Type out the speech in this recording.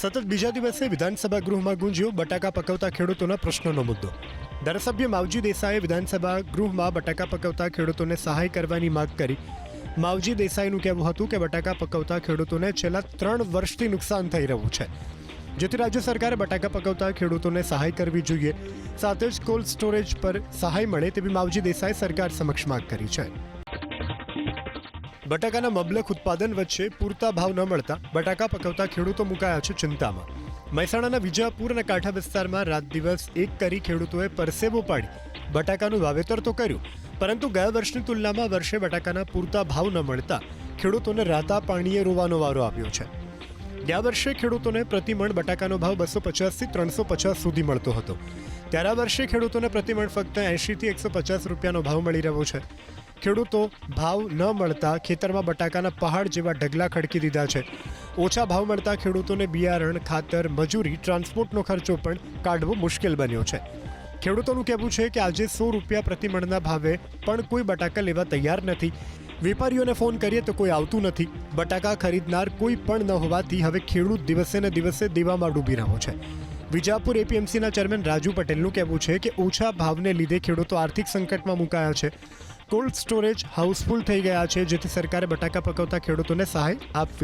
સતત બીજા દિવસે વિધાનસભા ગૃહમાં ગુંજ્યો બટાકા પકવતા ખેડૂતોના પ્રશ્નોનો મુદ્દો. ધારાસભ્ય માવજી દેસાઈએ વિધાનસભા ગૃહમાં બટાકા પકવતા ખેડૂતોને સહાય કરવાની માંગ કરી. માવજી દેસાઈનું કહેવું હતું કે બટાકા પકવતા ખેડૂતોને છેલ્લા 3 વર્ષથી નુકસાન થઈ રહ્યું છે, જેથી રાજ્ય સરકારે બટાકા પકવતા ખેડૂતોને સહાય કરવી જોઈએ. સાથે જ કોલ્ડ સ્ટોરેજ પર સહાય મળે તેવી માવજી દેસાઈ સરકાર સમક્ષ માંગ કરી છે. બટાકાના મબલખ ઉત્પાદન વચ્ચે પૂરતા ભાવ ન મળતા બટાકા પકવતા ખેડૂતો મુકાયા છે ચિંતામાં. મહેસાણાના વિજાપુર અને કાંઠા વિસ્તારમાં રાત દિવસ એક કરી ખેડૂતોએ પરસેવો પાડી બટાકાનું વાવેતર તો કર્યું, પરંતુ ગયા વર્ષની તુલનામાં વર્ષે બટાકાના પૂરતા ભાવ ન મળતા ખેડૂતોને રાતા પાણીએ રોવાનો વારો આવ્યો છે. ગયા વર્ષે ખેડૂતોને પ્રતિમણ બટાકાનો ભાવ 250 થી 350 સુધી મળતો હતો, ત્યારે આ વર્ષે ખેડૂતોને પ્રતિમણ ફક્ત 80 થી 150 રૂપિયાનો ભાવ મળી રહ્યો છે. ખેડૂતો ભાવ ન મળતા ખેતરમાં બટાકાના પહાડ જેવા ઢગલા ખડકી દીધા છે. ઓછા ભાવ મળતા ખેડૂતોને બિયારણ, ખાતર, મજૂરી, ટ્રાન્સપોર્ટનો ખર્ચો પણ કાઢવો મુશ્કેલ બન્યો છે. ખેડૂતોનું કહેવું છે કે આજે 100 રૂપિયા પ્રતિમણના ભાવે પણ કોઈ બટાકા લેવા તૈયાર નથી. વેપારીઓને ફોન કરીએ તો કોઈ આવતું નથી. બટાકા ખરીદનાર કોઈ પણ ન હોવાથી હવે ખેડૂત દિવસે ને દિવસે દેવામાં ડૂબી રહ્યો છે. વિજાપુર એપીએમસીના ચેરમેન રાજુ પટેલનું કહેવું છે કે ઓછા ભાવને લીધે ખેડૂતો આર્થિક સંકટમાં મુકાયા છે. કોલ્ડ સ્ટોરેજ હાઉસફુલ થઈ ગયા છે, જેથી સરકારે બટાકા પકવતા ખેડૂતોને સહાય આપવી